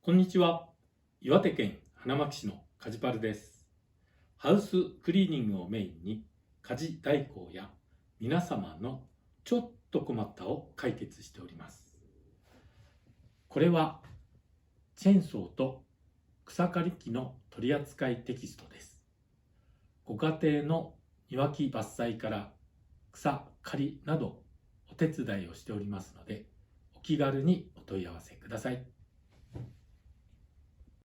こんにちは。岩手県花巻市のかじぱるです。ハウスクリーニングをメインに家事代行や皆様のちょっと困ったを解決しております。これはチェーンソーと草刈り機の取扱テキストです。ご家庭の庭木伐採から草刈りなどお手伝いをしておりますので、お気軽にお問い合わせください。